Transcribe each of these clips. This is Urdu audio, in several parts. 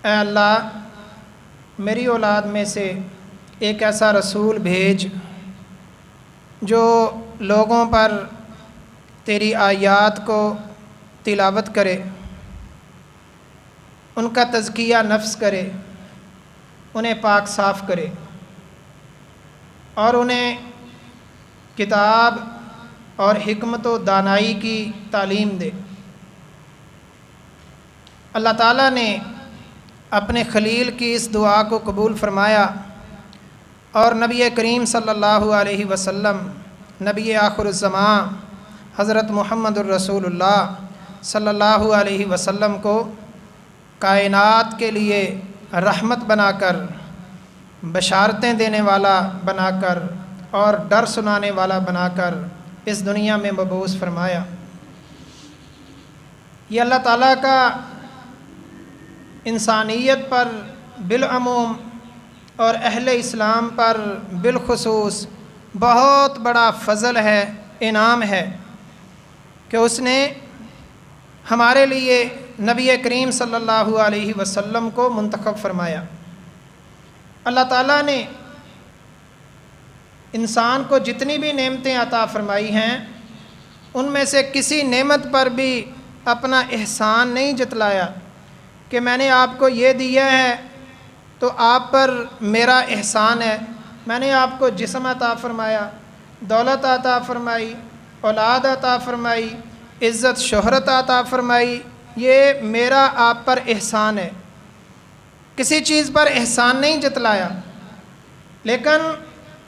اے اللہ میری اولاد میں سے ایک ایسا رسول بھیج جو لوگوں پر تیری آیات کو تلاوت کرے، ان کا تزکیہ نفس کرے، انہیں پاک صاف کرے اور انہیں کتاب اور حکمت و دانائی کی تعلیم دے۔ اللہ تعالیٰ نے اپنے خلیل کی اس دعا کو قبول فرمایا اور نبی کریم صلی اللہ علیہ وسلم، نبی آخر الزمان حضرت محمد الرسول اللہ صلی اللہ علیہ وسلم کو کائنات کے لیے رحمت بنا کر، بشارتیں دینے والا بنا کر اور ڈر سنانے والا بنا کر اس دنیا میں مبعوث فرمایا۔ یہ اللہ تعالیٰ کا انسانیت پر بالعموم اور اہل اسلام پر بالخصوص بہت بڑا فضل ہے، انعام ہے کہ اس نے ہمارے لیے نبی کریم صلی اللہ علیہ وسلم کو منتخب فرمایا۔ اللہ تعالیٰ نے انسان کو جتنی بھی نعمتیں عطا فرمائی ہیں ان میں سے کسی نعمت پر بھی اپنا احسان نہیں جتلایا کہ میں نے آپ کو یہ دیا ہے تو آپ پر میرا احسان ہے، میں نے آپ کو جسم عطا فرمایا، دولت عطا فرمائی، اولاد عطا فرمائی، عزت شہرت عطا فرمائی، یہ میرا آپ پر احسان ہے۔ کسی چیز پر احسان نہیں جتلایا، لیکن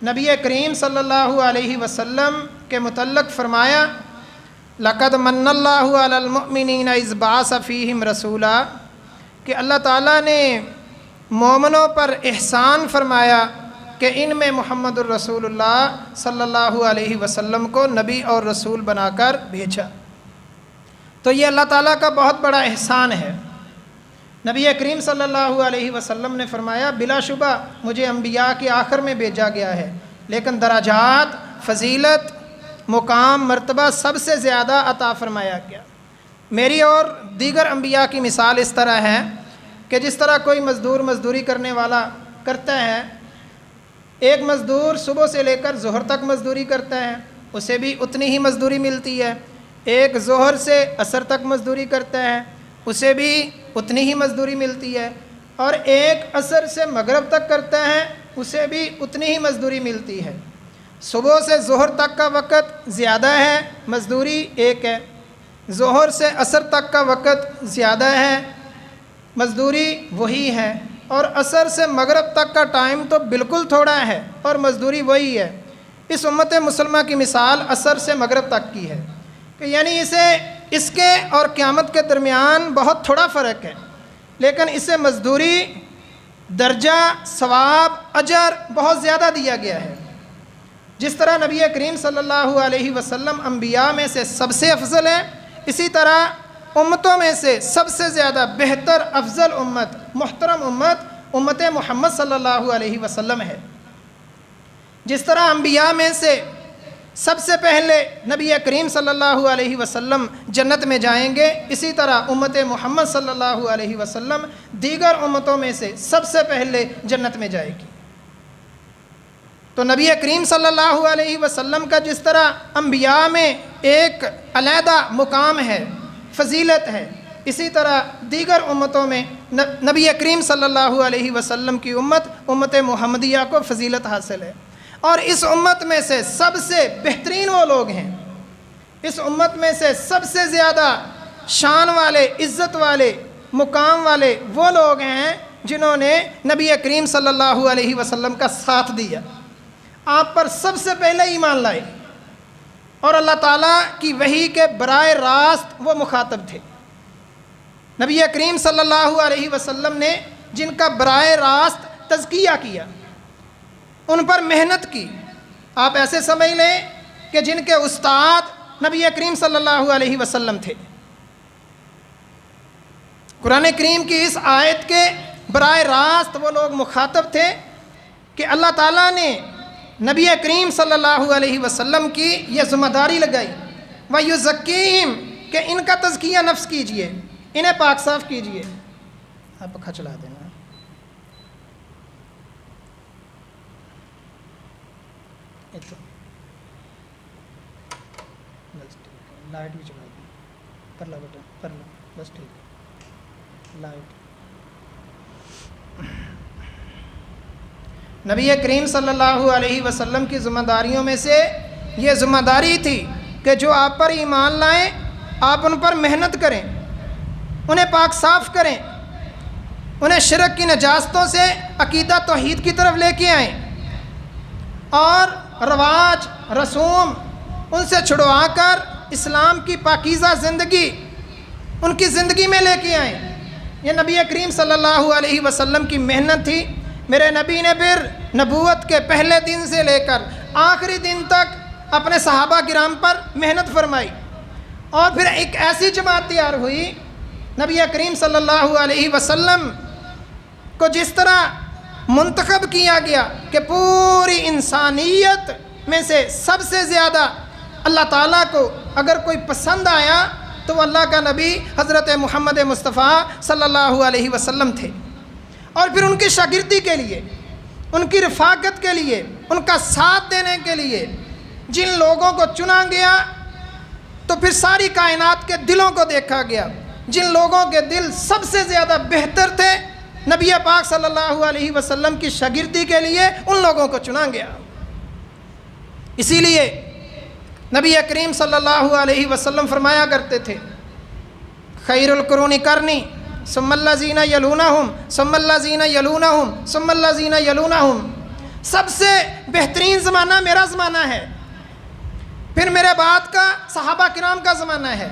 نبی کریم صلی اللہ علیہ وسلم کے متعلق فرمایا لَقَدْ مَنَّ اللَّهُ عَلَى الْمُؤْمِنِينَ إِذْ بَعَثَ فِيهِمْ رَسُولًا، کہ اللہ تعالیٰ نے مومنوں پر احسان فرمایا کہ ان میں محمد الرسول اللہ صلی اللہ علیہ وسلم کو نبی اور رسول بنا کر بھیجا۔ تو یہ اللہ تعالیٰ کا بہت بڑا احسان ہے۔ نبی کریم صلی اللہ علیہ وسلم نے فرمایا بلا شبہ مجھے انبیاء کے آخر میں بھیجا گیا ہے، لیکن درجات، فضیلت، مقام، مرتبہ سب سے زیادہ عطا فرمایا گیا۔ میری اور دیگر انبیاء کی مثال اس طرح ہے کہ جس طرح کوئی مزدور مزدوری کرنے والا کرتا ہے، ایک مزدور صبح سے لے کر ظہر تک مزدوری کرتا ہے، اسے بھی اتنی ہی مزدوری ملتی ہے۔ ایک ظہر سے عصر تک مزدوری کرتا ہے، اسے بھی اتنی ہی مزدوری ملتی ہے، اور ایک عصر سے مغرب تک کرتا ہے، اسے بھی اتنی ہی مزدوری ملتی ہے۔ صبح سے ظہر تک کا وقت زیادہ ہے، مزدوری ایک ہے۔ ظہر سے عصر تک کا وقت زیادہ ہے، مزدوری وہی ہے۔ اور عصر سے مغرب تک کا ٹائم تو بالکل تھوڑا ہے اور مزدوری وہی ہے۔ اس امت مسلمہ کی مثال عصر سے مغرب تک کی ہے کہ یعنی اس کے اور قیامت کے درمیان بہت تھوڑا فرق ہے، لیکن اسے مزدوری، درجہ، ثواب، اجر بہت زیادہ دیا گیا ہے۔ جس طرح نبی کریم صلی اللہ علیہ وسلم انبیاء میں سے سب سے افضل ہے، اسی طرح امتوں میں سے سب سے زیادہ بہتر، افضل امت، محترم امت محمد صلی اللہ علیہ وسلم ہے۔ جس طرح انبیاء میں سے سب سے پہلے نبی کریم صلی اللہ علیہ وسلم جنت میں جائیں گے، اسی طرح امت محمد صلی اللہ علیہ وسلم دیگر امتوں میں سے سب سے پہلے جنت میں جائے گی۔ تو نبی کریم صلی اللہ علیہ وسلم کا جس طرح انبیاء میں ایک علیحدہ مقام ہے، فضیلت ہے، اسی طرح دیگر امتوں میں نبی کریم صلی اللہ علیہ وسلم کی امت محمدیہ کو فضیلت حاصل ہے۔ اور اس امت میں سے سب سے بہترین وہ لوگ ہیں، اس امت میں سے سب سے زیادہ شان والے، عزت والے، مقام والے وہ لوگ ہیں جنہوں نے نبی کریم صلی اللہ علیہ وسلم کا ساتھ دیا، آپ پر سب سے پہلے ایمان لائے، اور اللہ تعالیٰ کی وحی کے براہ راست وہ مخاطب تھے۔ نبی کریم صلی اللہ علیہ وسلم نے جن کا براہ راست تزکیہ کیا، ان پر محنت کی، آپ ایسے سمجھ لیں کہ جن کے استاد نبی کریم صلی اللہ علیہ وسلم تھے۔ قرآن کریم کی اس آیت کے براہ راست وہ لوگ مخاطب تھے کہ اللہ تعالیٰ نے نبی کریم صلی اللہ علیہ وسلم کی یہ ذمہ داری لگائی، وَيُزَكِّيهِمْ، کہ ان کا تزکیہ نفس کیجئے، انہیں پاک صاف کیجئے۔ آپ پنکھا چلا دینا. بس ٹھیک ہے, لائٹ بھی چلا دی, پرلا بیٹا پرلا, بس ٹھیک ہے, لائٹ. نبی کریم صلی اللہ علیہ وسلم کی ذمہ داریوں میں سے یہ ذمہ داری تھی کہ جو آپ پر ایمان لائیں آپ ان پر محنت کریں, انہیں پاک صاف کریں, انہیں شرک کی نجاستوں سے عقیدہ توحید کی طرف لے کے آئیں, اور رواج رسوم ان سے چھڑوا کر اسلام کی پاکیزہ زندگی ان کی زندگی میں لے کے آئیں. یہ نبی کریم صلی اللہ علیہ وسلم کی محنت تھی. میرے نبی نے پھر نبوت کے پہلے دن سے لے کر آخری دن تک اپنے صحابہ کرام پر محنت فرمائی, اور پھر ایک ایسی جماعت تیار ہوئی. نبی کریم صلی اللہ علیہ وسلم کو جس طرح منتخب کیا گیا کہ پوری انسانیت میں سے سب سے زیادہ اللہ تعالیٰ کو اگر کوئی پسند آیا تو وہ اللہ کا نبی حضرت محمد مصطفیٰ صلی اللہ علیہ وسلم تھے. اور پھر ان کی شاگردی کے لیے, ان کی رفاقت کے لیے, ان کا ساتھ دینے کے لیے جن لوگوں کو چنا گیا تو پھر ساری کائنات کے دلوں کو دیکھا گیا. جن لوگوں کے دل سب سے زیادہ بہتر تھے نبی پاک صلی اللہ علیہ وسلم کی شاگردی کے لیے ان لوگوں کو چنا گیا. اسی لیے نبی کریم صلی اللہ علیہ وسلم فرمایا کرتے تھے, خیر القرون قرنی ثم الذین یلونہم ثم الذین یلونہم ثم الذین یلونہم. سب سے بہترین زمانہ میرا زمانہ ہے, پھر میرے بعد کا صحابہ کرام کا زمانہ ہے,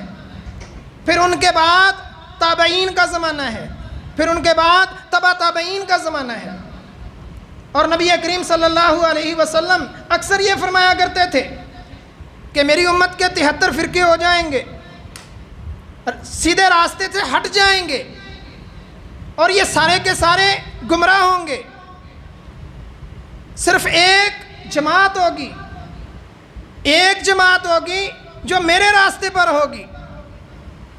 پھر ان کے بعد تابعین کا زمانہ ہے, پھر ان کے بعد تبع تابعین کا زمانہ ہے. اور نبی کریم صلی اللہ علیہ وسلم اکثر یہ فرمایا کرتے تھے کہ میری امت کے 73 فرقے ہو جائیں گے, سیدھے راستے سے ہٹ جائیں گے, اور یہ سارے کے سارے گمراہ ہوں گے. صرف ایک جماعت ہوگی, ایک جماعت ہوگی جو میرے راستے پر ہوگی.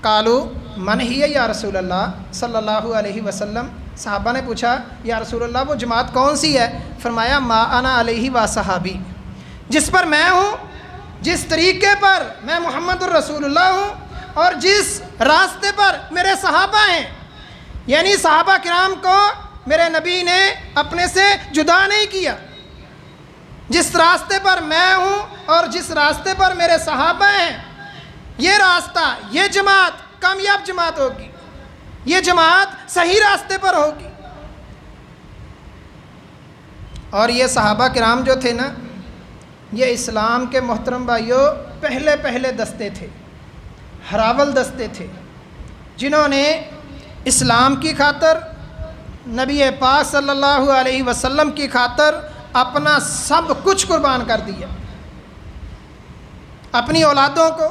قالو من ہی یا رسول اللہ صلی اللہ علیہ وسلم. صحابہ نے پوچھا یا رسول اللہ وہ جماعت کون سی ہے؟ فرمایا ما انا علیہ و صحابی, جس پر میں ہوں, جس طریقے پر میں محمد الرسول اللہ ہوں, اور جس راستے پر میرے صحابہ ہیں. یعنی صحابہ کرام کو میرے نبی نے اپنے سے جدا نہیں کیا. جس راستے پر میں ہوں اور جس راستے پر میرے صحابہ ہیں, یہ راستہ, یہ جماعت کامیاب جماعت ہوگی, یہ جماعت صحیح راستے پر ہوگی. اور یہ صحابہ کرام جو تھے نا, یہ اسلام کے محترم بھائیوں پہلے دستے تھے, ہراول دستے تھے, جنہوں نے اسلام کی خاطر, نبی پاک صلی اللہ علیہ وسلم کی خاطر اپنا سب کچھ قربان کر دیا. اپنی اولادوں کو,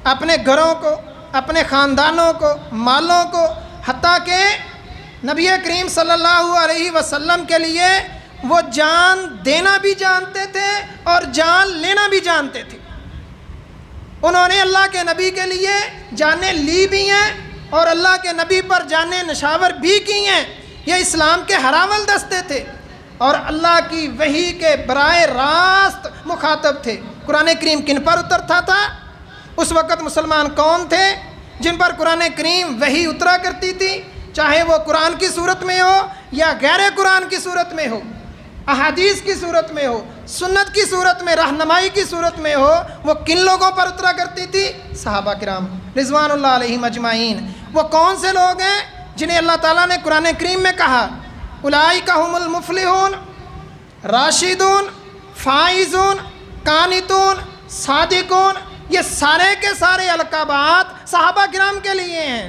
اپنے گھروں کو, اپنے خاندانوں کو, مالوں کو, حتیٰ کہ نبی کریم صلی اللہ علیہ وسلم کے لیے وہ جان دینا بھی جانتے تھے اور جان لینا بھی جانتے تھے. انہوں نے اللہ کے نبی کے لیے جانیں لی بھی ہیں اور اللہ کے نبی پر جانیں نشاور بھی کی ہیں. یہ اسلام کے ہراول دستے تھے اور اللہ کی وحی کے براہ راست مخاطب تھے. قرآن کریم کن پر اترتا تھا؟ اس وقت مسلمان کون تھے جن پر قرآن کریم وحی اترا کرتی تھی, چاہے وہ قرآن کی صورت میں ہو یا غیر قرآن کی صورت میں ہو, احادیث کی صورت میں ہو, سنت کی صورت میں, رہنمائی کی صورت میں ہو. وہ کن لوگوں پر اترا کرتی تھی؟ صحابہ کرام رضوان اللہ علیہم اجمعین. وہ کون سے لوگ ہیں جنہیں اللہ تعالیٰ نے قرآن کریم میں کہا اولئک ھم المفلحون, راشدون, فائزون, قانتون, صادقون. یہ سارے کے سارے القابات صحابہ کرام کے لیے ہیں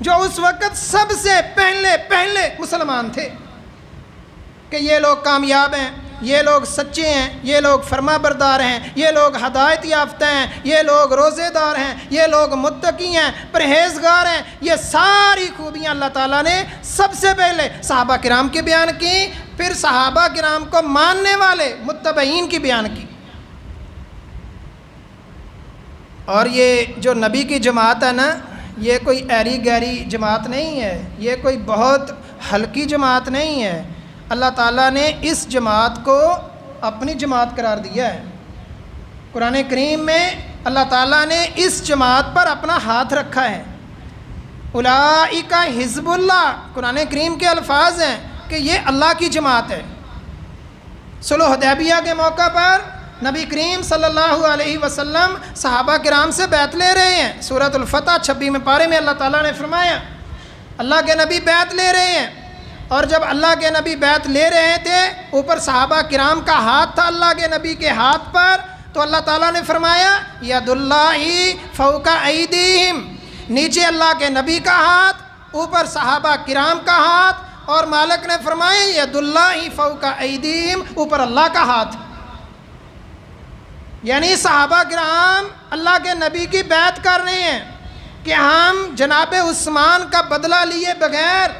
جو اس وقت سب سے پہلے مسلمان تھے کہ یہ لوگ کامیاب ہیں, یہ لوگ سچے ہیں, یہ لوگ فرما بردار ہیں, یہ لوگ ہدایت یافتہ ہیں, یہ لوگ روزے دار ہیں, یہ لوگ متقی ہیں, پرہیزگار ہیں. یہ ساری خوبیاں اللہ تعالیٰ نے سب سے پہلے صحابہ کرام کی بیان کی, پھر صحابہ کرام کو ماننے والے متبعین کی بیان کی. اور یہ جو نبی کی جماعت ہے نا, یہ کوئی ایری گیری جماعت نہیں ہے، یہ کوئی بہت ہلکی جماعت نہیں ہے۔ اللہ تعالیٰ نے اس جماعت کو اپنی جماعت قرار دیا ہے۔ قرآن کریم میں اللہ تعالیٰ نے اس جماعت پر اپنا ہاتھ رکھا ہے۔ اولئک حزب اللہ، قرآن کریم کے الفاظ ہیں کہ یہ اللہ کی جماعت ہے۔ صلح حدیبیہ کے موقع پر نبی کریم صلی اللہ علیہ وسلم صحابہ کرام سے بیعت لے رہے ہیں۔ سورۃ الفتح 26 پارے میں اللہ تعالیٰ نے فرمایا اللہ کے نبی بیعت لے رہے ہیں، اور جب اللہ کے نبی بیعت لے رہے تھے اوپر صحابہ کرام کا ہاتھ تھا اللہ کے نبی کے ہاتھ پر، تو اللہ تعالیٰ نے فرمایا ید اللہ فوق ایدیہم، نیچے اللہ کے نبی کا ہاتھ، اوپر صحابہ کرام کا ہاتھ، اور مالک نے فرمایا ید اللہ فوق ایدیہم، اوپر اللہ کا ہاتھ۔ یعنی صحابہ کرام اللہ کے نبی کی بیعت کر رہے ہیں کہ ہم جناب عثمان کا بدلہ لیے بغیر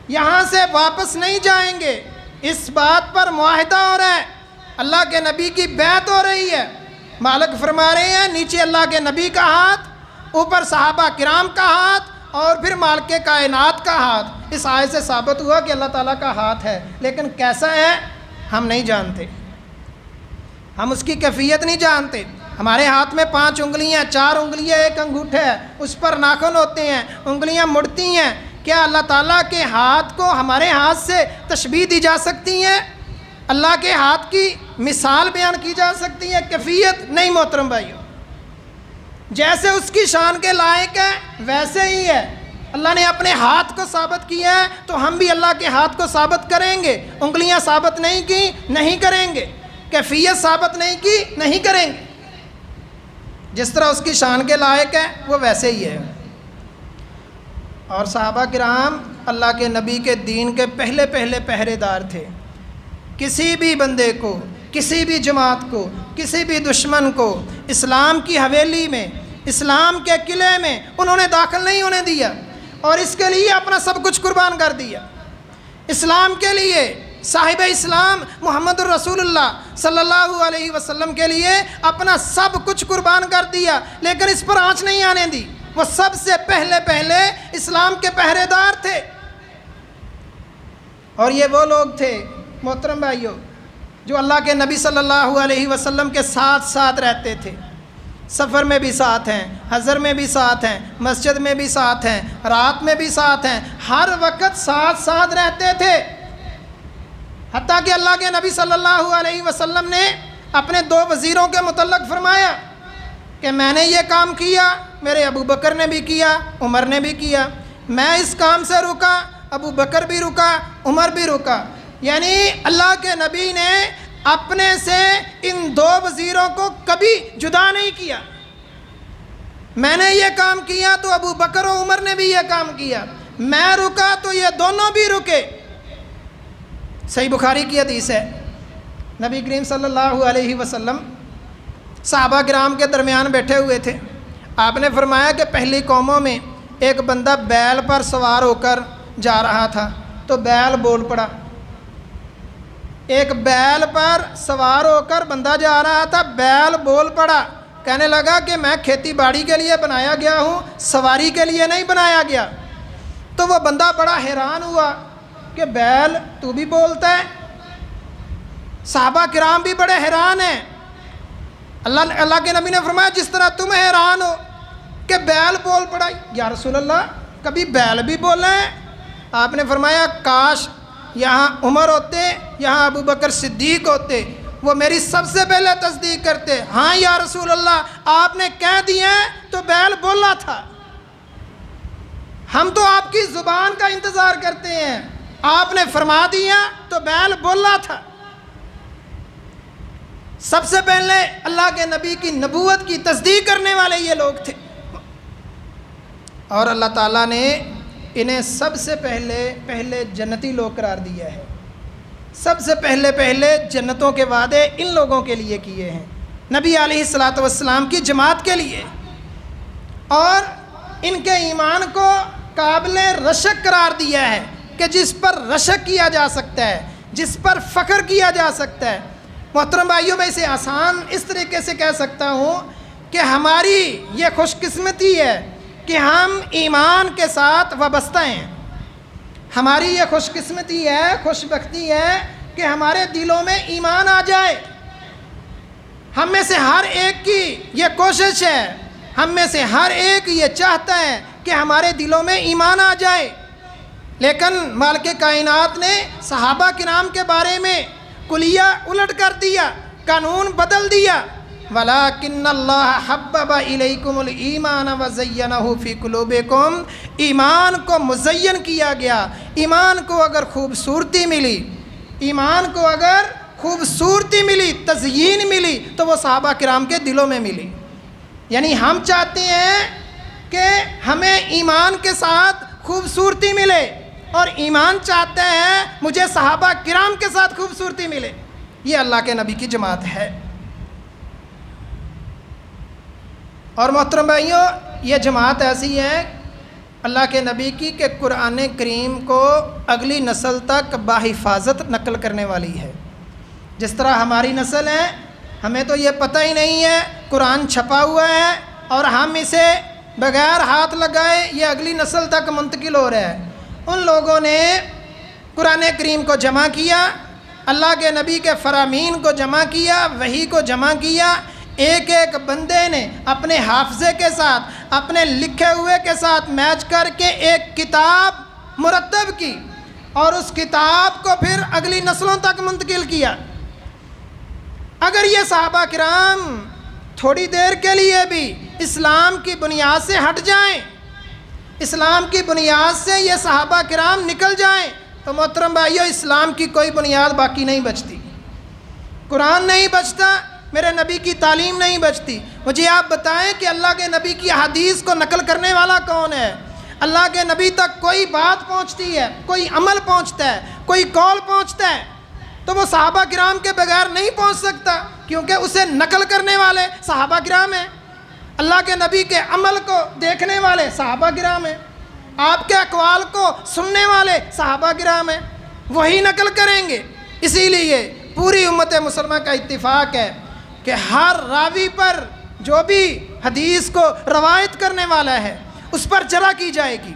یہاں سے واپس نہیں جائیں گے۔ اس بات پر معاہدہ ہو رہا ہے، اللہ کے نبی کی بیعت ہو رہی ہے۔ مالک فرما رہے ہیں نیچے اللہ کے نبی کا ہاتھ، اوپر صحابہ کرام کا ہاتھ، اور پھر مالک کائنات کا ہاتھ۔ اس آیت سے ثابت ہوا کہ اللہ تعالیٰ کا ہاتھ ہے، لیکن کیسا ہے ہم نہیں جانتے، ہم اس کی کیفیت نہیں جانتے۔ ہمارے ہاتھ میں 5 انگلیاں، 4 انگلیاں، 1 انگوٹھا ہے، اس پر ناخن ہوتے ہیں، انگلیاں مڑتی ہیں۔ کیا اللہ تعالیٰ کے ہاتھ کو ہمارے ہاتھ سے تشبیہ دی جا سکتی ہے؟ اللہ کے ہاتھ کی مثال بیان کی جا سکتی ہے؟ کیفیت نہیں محترم بھائیو۔ جیسے اس کی شان کے لائق ہے ویسے ہی ہے۔ اللہ نے اپنے ہاتھ کو ثابت کیا ہے تو ہم بھی اللہ کے ہاتھ کو ثابت کریں گے۔ انگلیاں ثابت نہیں کی، نہیں کریں گے۔ کیفیت ثابت نہیں کی، نہیں کریں گے۔ جس طرح اس کی شان کے لائق ہے وہ ویسے ہی ہے۔ اور صحابہ کرام اللہ کے نبی کے دین کے پہلے پہرے دار تھے۔ کسی بھی بندے کو، کسی بھی جماعت کو، کسی بھی دشمن کو اسلام کی حویلی میں، اسلام کے قلعے میں انہوں نے داخل نہیں ہونے دیا، اور اس کے لیے اپنا سب کچھ قربان کر دیا۔ اسلام کے لیے، صاحب اسلام محمد الرسول اللہ صلی اللہ علیہ وسلم کے لیے اپنا سب کچھ قربان کر دیا، لیکن اس پر آنچ نہیں آنے دی۔ وہ سب سے پہلے اسلام کے پہرے دار تھے۔ اور یہ وہ لوگ تھے محترم بھائیو جو اللہ کے نبی صلی اللہ علیہ وسلم کے ساتھ رہتے تھے۔ سفر میں بھی ساتھ ہیں، حضر میں بھی ساتھ ہیں، مسجد میں بھی ساتھ ہیں، رات میں بھی ساتھ ہیں، ہر وقت ساتھ رہتے تھے۔ حتیٰ کہ اللہ کے نبی صلی اللہ علیہ وسلم نے اپنے 2 وزیروں کے متعلق فرمایا کہ میں نے یہ کام کیا، میرے ابو بکر نے بھی کیا، عمر نے بھی کیا، میں اس کام سے رکا، ابو بکر بھی رکا، عمر بھی رکا۔ یعنی اللہ کے نبی نے اپنے سے ان 2 وزیروں کو کبھی جدا نہیں کیا۔ میں نے یہ کام کیا تو ابو بکر و عمر نے بھی یہ کام کیا، میں رکا تو یہ دونوں بھی رکے۔ صحیح بخاری کی حدیث ہے، نبی کریم صلی اللہ علیہ وسلم صحابہ کرام کے درمیان بیٹھے ہوئے تھے۔ آپ نے فرمایا کہ پہلی قوموں میں ایک بندہ بیل پر سوار ہو کر جا رہا تھا تو بیل بول پڑا۔ ایک بیل پر سوار ہو کر بندہ جا رہا تھا، بیل بول پڑا، کہنے لگا کہ میں کھیتی باڑی کے لیے بنایا گیا ہوں، سواری کے لیے نہیں بنایا گیا۔ تو وہ بندہ بڑا حیران ہوا کہ بیل تو بھی بولتا ہے۔ صحابہ کرام بھی بڑے حیران ہیں۔ اللہ کے نبی نے فرمایا جس طرح تم حیران ہو کہ بیل بول پڑا، یا رسول اللہ کبھی بیل بھی بولے ہیں؟ آپ نے فرمایا کاش یہاں عمر ہوتے، یہاں ابو بکر صدیق ہوتے، وہ میری سب سے پہلے تصدیق کرتے، ہاں یا رسول اللہ آپ نے کہہ دیا تو بیل بولا تھا، ہم تو آپ کی زبان کا انتظار کرتے ہیں، آپ نے فرما دیا تو بیل بولا تھا۔ سب سے پہلے اللہ کے نبی کی نبوت کی تصدیق کرنے والے یہ لوگ تھے، اور اللہ تعالیٰ نے انہیں سب سے پہلے جنتی لوگ قرار دیا ہے۔ سب سے پہلے جنتوں کے وعدے ان لوگوں کے لیے کیے ہیں، نبی علیہ الصلاۃ والسلام کی جماعت کے لیے، اور ان کے ایمان کو قابل رشک قرار دیا ہے کہ جس پر رشک کیا جا سکتا ہے، جس پر فخر کیا جا سکتا ہے۔ محترم بھائیوں، میں اسے آسان اس طریقے سے کہہ سکتا ہوں کہ ہماری یہ خوش قسمتی ہے کہ ہم ایمان کے ساتھ وابستہ ہیں۔ ہماری یہ خوش قسمتی ہے، خوش بختی ہے کہ ہمارے دلوں میں ایمان آ جائے۔ ہم میں سے ہر ایک کی یہ کوشش ہے، ہم میں سے ہر ایک یہ چاہتا ہے کہ ہمارے دلوں میں ایمان آ جائے۔ لیکن مالک کائنات نے صحابہ کرام کے بارے میں کلیہ الٹ کر دیا، قانون بدل دیا۔ وَلَٰكِنَّ اللَّهَ حَبَّبَ إِلَيْكُمُ الْإِيمَانَ وَزَيَّنَهُ فِي قُلُوبِكُمْ۔ ایمان کو مزین کیا گیا۔ ایمان کو اگر خوبصورتی ملی، ایمان کو اگر خوبصورتی ملی، تزیین ملی، تو وہ صحابہ کرام کے دلوں میں ملی۔ یعنی ہم چاہتے ہیں کہ ہمیں ایمان کے ساتھ خوبصورتی ملے، اور ایمان چاہتا ہے مجھے صحابہ کرام کے ساتھ خوبصورتی ملے۔ یہ اللہ کے نبی کی جماعت ہے۔ اور محترم بھائیوں، یہ جماعت ایسی ہے اللہ کے نبی کی کہ قرآن کریم کو اگلی نسل تک بحفاظت نقل کرنے والی ہے۔ جس طرح ہماری نسل ہے، ہمیں تو یہ پتہ ہی نہیں ہے، قرآن چھپا ہوا ہے اور ہم اسے بغیر ہاتھ لگائے یہ اگلی نسل تک منتقل ہو رہا ہے۔ ان لوگوں نے قرآن کریم کو جمع کیا، اللہ کے نبی کے فرامین کو جمع کیا، وحی کو جمع کیا، ایک ایک بندے نے اپنے حافظے کے ساتھ، اپنے لکھے ہوئے کے ساتھ میچ کر کے ایک کتاب مرتب کی، اور اس کتاب کو پھر اگلی نسلوں تک منتقل کیا۔ اگر یہ صحابہ کرام تھوڑی دیر کے لیے بھی اسلام کی بنیاد سے ہٹ جائیں، اسلام کی بنیاد سے یہ صحابہ کرام نکل جائیں، تو محترم بھائیو، اسلام کی کوئی بنیاد باقی نہیں بچتی۔ قرآن نہیں بچتا، میرے نبی کی تعلیم نہیں بچتی۔ مجھے آپ بتائیں کہ اللہ کے نبی کی حدیث کو نقل کرنے والا کون ہے؟ اللہ کے نبی تک کوئی بات پہنچتی ہے، کوئی عمل پہنچتا ہے، کوئی قول پہنچتا ہے، تو وہ صحابہ کرام کے بغیر نہیں پہنچ سکتا، کیونکہ اسے نقل کرنے والے صحابہ کرام ہیں۔ اللہ کے نبی کے عمل کو دیکھنے والے صحابہ کرام ہیں، آپ کے اقوال کو سننے والے صحابہ کرام ہیں، وہی نقل کریں گے۔ اسی لیے پوری امت مسلمہ کا اتفاق ہے کہ ہر راوی پر جو بھی حدیث کو روایت کرنے والا ہے اس پر جرح کی جائے گی،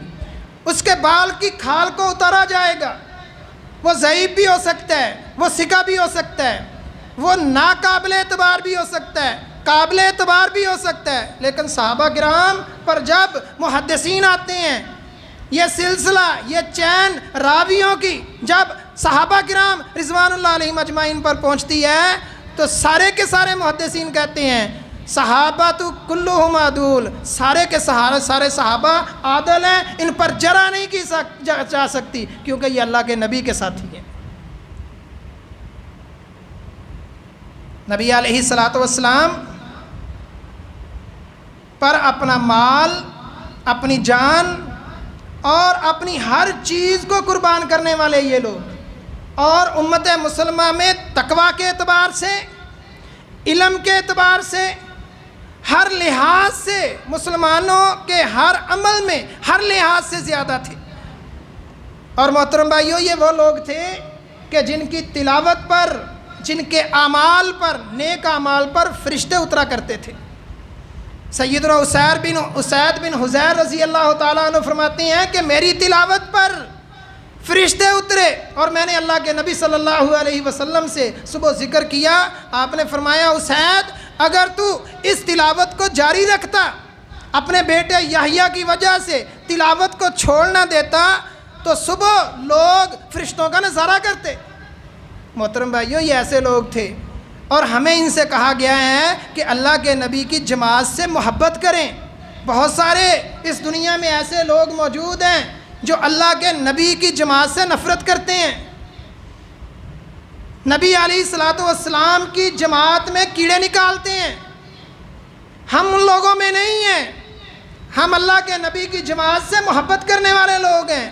اس کے بال کی کھال کو اتارا جائے گا۔ وہ ضعیف بھی ہو سکتا ہے، وہ ثقہ بھی ہو سکتا ہے، وہ ناقابل اعتبار بھی ہو سکتا ہے، قابل اعتبار بھی ہو سکتا ہے، لیکن صحابہ کرام پر جب محدثین آتے ہیں، یہ سلسلہ، یہ چین راویوں کی جب صحابہ کرام رضوان اللہ علیہم اجمعین پر پہنچتی ہے، تو سارے کے سارے محدثین کہتے ہیں صحابہ کلہم عدول، سارے کے سارے صحابہ عادل ہیں، ان پر جرح نہیں کی جا سکتی، کیونکہ یہ اللہ کے نبی کے ساتھی ہیں۔ نبی علیہ الصلوۃ والسلام پر اپنا مال، اپنی جان اور اپنی ہر چیز کو قربان کرنے والے یہ لوگ، اور امت مسلمہ میں تقویٰ کے اعتبار سے، علم کے اعتبار سے، ہر لحاظ سے مسلمانوں کے ہر عمل میں ہر لحاظ سے زیادہ تھے۔ اور محترم بھائیو، یہ وہ لوگ تھے کہ جن کی تلاوت پر، جن کے اعمال پر، نیک اعمال پر فرشتے اترا کرتے تھے۔ سیدنا اسید بن حضیر رضی اللہ تعالیٰ عنہ فرماتے ہیں کہ میری تلاوت پر فرشتے اترے، اور میں نے اللہ کے نبی صلی اللہ علیہ وسلم سے صبح ذکر کیا، آپ نے فرمایا اسید اگر تو اس تلاوت کو جاری رکھتا، اپنے بیٹے یحییٰ کی وجہ سے تلاوت کو چھوڑ نہ دیتا، تو صبح لوگ فرشتوں کا نظارہ کرتے۔ محترم بھائیو، یہ ایسے لوگ تھے، اور ہمیں ان سے کہا گیا ہے کہ اللہ کے نبی کی جماعت سے محبت کریں۔ بہت سارے اس دنیا میں ایسے لوگ موجود ہیں جو اللہ کے نبی کی جماعت سے نفرت کرتے ہیں، نبی علیہ الصلوۃ والسلام کی جماعت میں کیڑے نکالتے ہیں۔ ہم ان لوگوں میں نہیں ہیں، ہم اللہ کے نبی کی جماعت سے محبت کرنے والے لوگ ہیں۔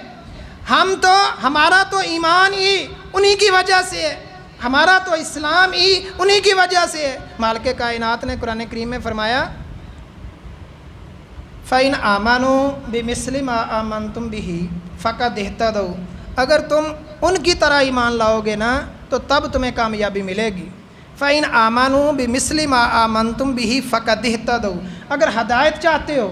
ہمارا تو ایمان ہی انہی کی وجہ سے ہے، ہمارا تو اسلام ہی انہی کی وجہ سے ہے۔ مالک کائنات نے قرآن کریم میں فرمایا فَإِنْ آمَنُوا بِمِثْلِ مَا آمَنْتُمْ بِهِ فَقَدِ اهْتَدَوْا، اگر تم ان کی طرح ایمان لاؤ گے نا تو تب تمہیں کامیابی ملے گی۔ فَإِنْ آمَنُوا بِمِثْلِ مَا آمَنْتُمْ بِهِ فَقَدِ اهْتَدَوْا، اگر ہدایت چاہتے ہو،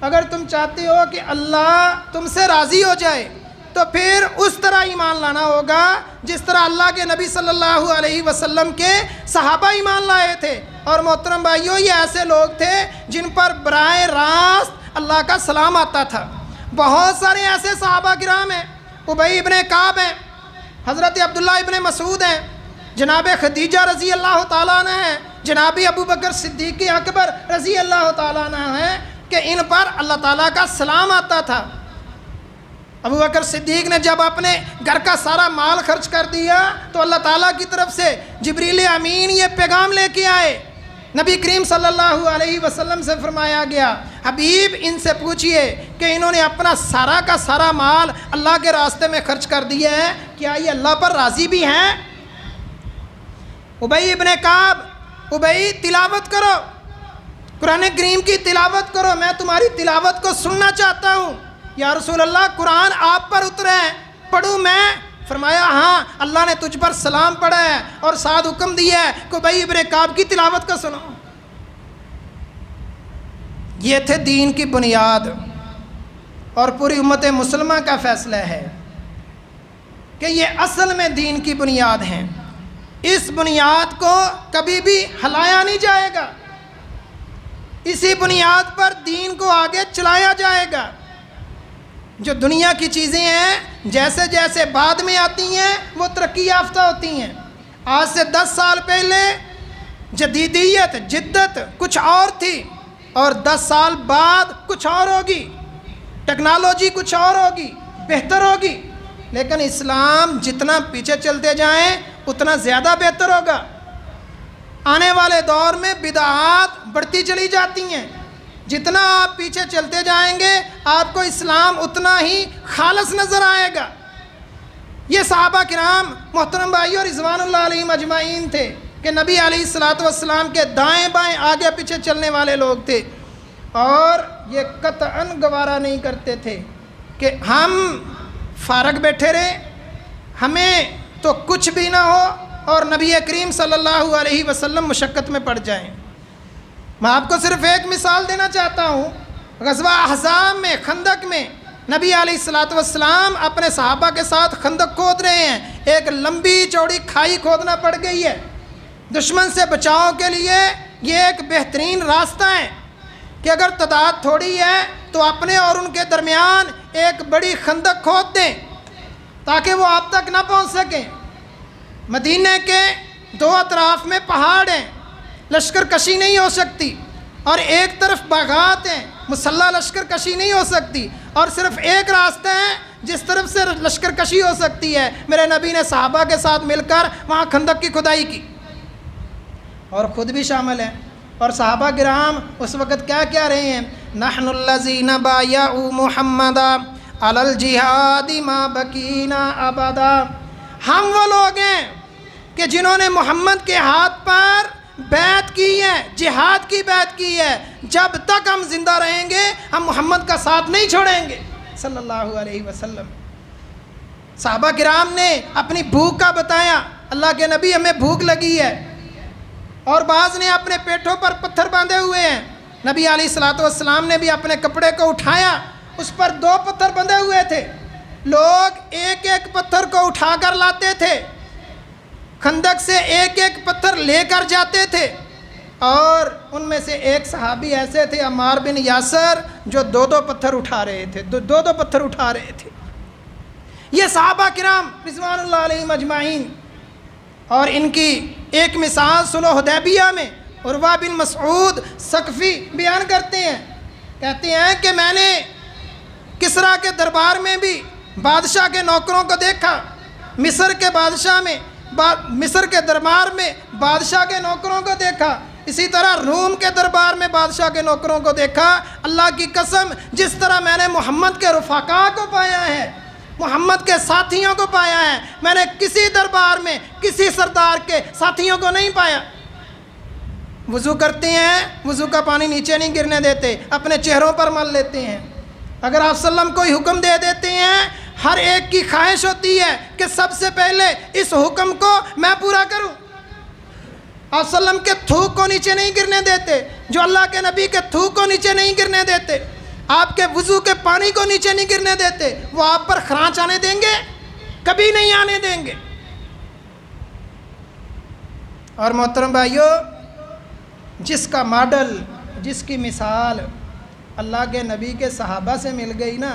اگر تم چاہتے ہو کہ اللہ تم سے راضی ہو جائے تو پھر اس طرح ایمان لانا ہوگا جس طرح اللہ کے نبی صلی اللہ علیہ وسلم کے صحابہ ایمان لائے تھے۔ اور محترم بھائیوں، یہ ایسے لوگ تھے جن پر براہ راست اللہ کا سلام آتا تھا۔ بہت سارے ایسے صحابہ کرام ہیں، ابی ابن کعب ہیں، حضرت عبداللہ ابن مسعود ہیں، جناب خدیجہ رضی اللہ تعالیٰ عنہ ہیں، جناب ابو بکر صدیق اکبر رضی اللہ تعالیٰ عنہ ہیں کہ ان پر اللہ تعالیٰ کا سلام آتا تھا۔ ابو بکر صدیق نے جب اپنے گھر کا سارا مال خرچ کر دیا تو اللہ تعالیٰ کی طرف سے جبریل امین یہ پیغام لے کے آئے، نبی کریم صلی اللہ علیہ وسلم سے فرمایا گیا، حبیب ان سے پوچھئے کہ انہوں نے اپنا سارا کا سارا مال اللہ کے راستے میں خرچ کر دیا ہے، کیا یہ اللہ پر راضی بھی ہیں؟ ابی ابن کعب، ابی تلاوت کرو، قرآن کریم کی تلاوت کرو، میں تمہاری تلاوت کو سننا چاہتا ہوں۔ یا رسول اللہ، قرآن آپ پر اترا ہے، پڑھوں میں؟ فرمایا ہاں، اللہ نے تجھ پر سلام پڑھا ہے اور ساتھ حکم دیا ہے کہ ابی ابن کعب کی تلاوت کو سنو۔ یہ تھے دین کی بنیاد، اور پوری امت مسلمہ کا فیصلہ ہے کہ یہ اصل میں دین کی بنیاد ہیں۔ اس بنیاد کو کبھی بھی ہلایا نہیں جائے گا، اسی بنیاد پر دین کو آگے چلایا جائے گا۔ جو دنیا کی چیزیں ہیں جیسے جیسے بعد میں آتی ہیں وہ ترقی یافتہ ہوتی ہیں۔ آج سے 10 سال پہلے جدیدیت، جدت کچھ اور تھی، اور 10 سال بعد کچھ اور ہوگی، ٹیکنالوجی کچھ اور ہوگی، بہتر ہوگی، لیکن اسلام جتنا پیچھے چلتے جائیں اتنا زیادہ بہتر ہوگا۔ آنے والے دور میں بدعات بڑھتی چلی جاتی ہیں، جتنا آپ پیچھے چلتے جائیں گے آپ کو اسلام اتنا ہی خالص نظر آئے گا۔ یہ صحابہ کرام محترم بھائیو رضوان اللہ علیہم اجمعین تھے کہ نبی علیہ الصلوۃ والسلام کے دائیں بائیں آگے پیچھے چلنے والے لوگ تھے، اور یہ قطعاً گوارا نہیں کرتے تھے کہ ہم فارغ بیٹھے رہیں، ہمیں تو کچھ بھی نہ ہو اور نبی کریم صلی اللہ علیہ وسلم مشقت میں پڑ جائیں۔ میں آپ کو صرف ایک مثال دینا چاہتا ہوں، غزوہ احزاب میں، خندق میں نبی علیہ الصلوۃ والسلام اپنے صحابہ کے ساتھ خندق کھود رہے ہیں، ایک لمبی چوڑی کھائی کھودنا پڑ گئی ہے۔ دشمن سے بچاؤ کے لیے یہ ایک بہترین راستہ ہے کہ اگر تعداد تھوڑی ہے تو اپنے اور ان کے درمیان ایک بڑی خندق کھود دیں تاکہ وہ آپ تک نہ پہنچ سکیں۔ مدینہ کے 2 اطراف میں پہاڑ ہیں، لشکر کشی نہیں ہو سکتی، اور ایک طرف باغات ہیں، مسلح لشکر کشی نہیں ہو سکتی، اور صرف ایک راستہ ہے جس طرف سے لشکر کشی ہو سکتی ہے۔ میرے نبی نے صحابہ کے ساتھ مل کر وہاں خندق کی کھدائی کی، اور خود بھی شامل ہیں۔ اور صحابہ کرام اس وقت کیا کہہ رہے ہیں؟ نحن الذین بایعوا محمدا علی الجہاد ما بقینا ابدا، ہم وہ لوگ ہیں کہ جنہوں نے محمد کے ہاتھ پر بیعت کی ہے، جہاد کی بیعت کی ہے، جب تک ہم زندہ رہیں گے ہم محمد کا ساتھ نہیں چھوڑیں گے صلی اللہ علیہ وسلم۔ صحابہ کرام نے اپنی بھوک کا بتایا، اللہ کے نبی ہمیں بھوک لگی ہے، اور بعض نے اپنے پیٹھوں پر پتھر باندھے ہوئے ہیں۔ نبی علیہ الصلوۃ والسلام نے بھی اپنے کپڑے کو اٹھایا، اس پر 2 پتھر بندھے ہوئے تھے، لوگ ایک ایک پتھر کو اٹھا کر لاتے تھے، خندق سے ایک ایک پتھر لے کر جاتے تھے، اور ان میں سے ایک صحابی ایسے تھے عمار بن یاسر جو 2 پتھر اٹھا رہے تھے، 2 پتھر اٹھا رہے تھے۔ یہ صحابہ کرام رضوان اللہ علیہم اجمعین، اور ان کی ایک مثال صلح حدیبیہ میں عروہ بن مسعود ثقفی بیان کرتے ہیں، کہتے ہیں کہ میں نے کسریٰ کے دربار میں بھی بادشاہ کے نوکروں کو دیکھا، مصر کے دربار میں بادشاہ کے نوکروں کو دیکھا، اسی طرح روم کے دربار میں بادشاہ کے نوکروں کو دیکھا۔ اللہ کی قسم، جس طرح میں نے محمد کے رفقاء کو پایا ہے، محمد کے ساتھیوں کو پایا ہے، میں نے کسی دربار میں کسی سردار کے ساتھیوں کو نہیں پایا۔ وضو کرتے ہیں، وضو کا پانی نیچے نہیں گرنے دیتے، اپنے چہروں پر مل لیتے ہیں۔ اگر آپ صلی اللہ علیہ وسلم کوئی حکم دے دیتے ہیں، ہر ایک کی خواہش ہوتی ہے کہ سب سے پہلے اس حکم کو میں پورا کروں۔ آپ صلی اللہ علیہ وسلم کے تھوک کو نیچے نہیں گرنے دیتے، جو اللہ کے نبی کے تھوک کو نیچے نہیں گرنے دیتے۔ آپ کے وضو کے پانی کو نیچے نہیں گرنے دیتے، وہ آپ پر خرانچ آنے دیں گے؟ کبھی نہیں آنے دیں گے۔ اور محترم بھائیو، جس کا ماڈل، جس کی مثال اللہ کے نبی کے صحابہ سے مل گئی نا،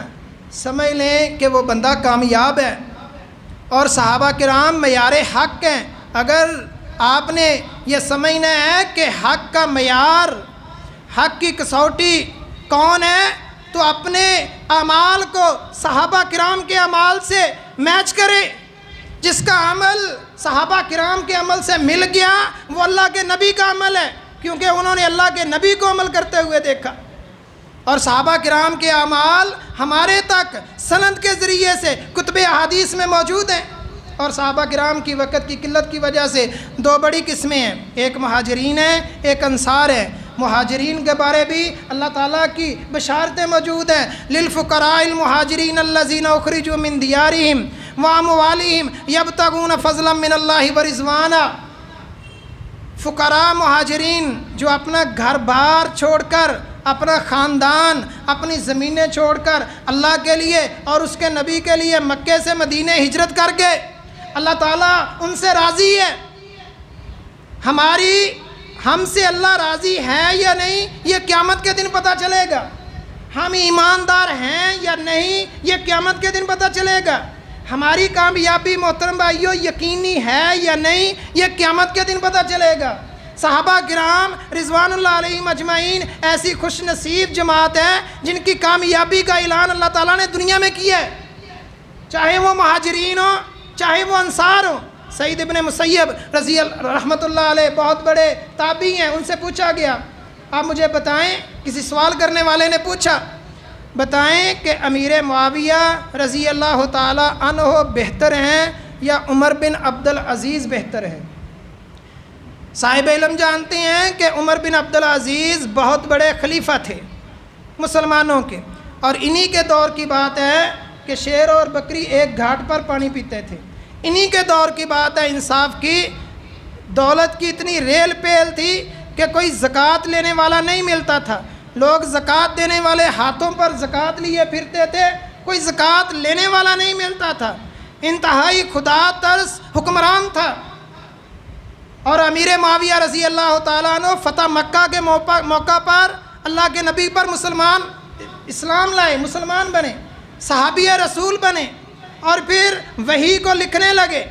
سمجھ لیں کہ وہ بندہ کامیاب ہے۔ اور صحابہ کرام معیار حق ہیں۔ اگر آپ نے یہ سمجھنا ہے کہ حق کا معیار، حق کی کسوٹی کون ہے، تو اپنے اعمال کو صحابہ کرام کے اعمال سے میچ کرے۔ جس کا عمل صحابہ کرام کے عمل سے مل گیا وہ اللہ کے نبی کا عمل ہے، کیونکہ انہوں نے اللہ کے نبی کو عمل کرتے ہوئے دیکھا۔ اور صحابہ کرام کے اعمال ہمارے تک سند کے ذریعے سے کتب احادیث میں موجود ہیں۔ اور صحابہ کرام کی وقت کی قلت کی وجہ سے دو بڑی قسمیں ہیں، ایک مہاجرین ہیں، ایک انصار ہیں۔ مہاجرین کے بارے بھی اللہ تعالیٰ کی بشارتیں موجود ہیں، للفقراء المہاجرین الذین اخرجوا من دیارہم واموالہم یبتغون فضلا من اللہ ورضوانا۔ فقراء مہاجرین جو اپنا گھر بار چھوڑ کر، اپنا خاندان، اپنی زمینیں چھوڑ کر اللہ کے لیے اور اس کے نبی کے لیے مکے سے مدینے ہجرت کر گئے، اللہ تعالیٰ ان سے راضی ہے۔ ہم سے اللہ راضی ہے یا نہیں، یہ قیامت کے دن پتہ چلے گا۔ ہم ایماندار ہیں یا نہیں، یہ قیامت کے دن پتہ چلے گا۔ ہماری کامیابی محترم بھائیو یقینی ہے یا نہیں، یہ قیامت کے دن پتہ چلے گا۔ صحابہ کرام رضوان اللہ علیہم اجمعین ایسی خوش نصیب جماعت ہے جن کی کامیابی کا اعلان اللہ تعالیٰ نے دنیا میں کیا ہے، چاہے وہ مہاجرین ہو چاہے وہ انصار ہو۔ سعید ابن مسیب رحمۃ اللہ علیہ بہت بڑے تابعی ہیں، ان سے پوچھا گیا آپ مجھے بتائیں، کسی سوال کرنے والے نے پوچھا بتائیں کہ امیر معاویہ رضی اللہ تعالی عنہ بہتر ہیں یا عمر بن عبدالعزیز بہتر ہیں؟ صاحب علم جانتے ہیں کہ عمر بن عبدالعزیز بہت بڑے خلیفہ تھے مسلمانوں کے، اور انہی کے دور کی بات ہے کہ شیر اور بکری ایک گھاٹ پر پانی پیتے تھے۔ انہی کے دور کی بات ہے، انصاف کی دولت کی اتنی ریل پیل تھی کہ کوئی زکوٰۃ لینے والا نہیں ملتا تھا، لوگ زکوٰۃ دینے والے ہاتھوں پر زکوٰۃ لیے پھرتے تھے، کوئی زکوٰۃ لینے والا نہیں ملتا تھا۔ انتہائی خدا ترس حکمران تھا۔ اور امیر معاویہ رضی اللہ تعالیٰ عنہ فتح مکہ کے موقع پر اللہ کے نبی پر اسلام لائے، مسلمان بنے، صحابی رسول بنے، اور پھر وحی کو لکھنے لگے۔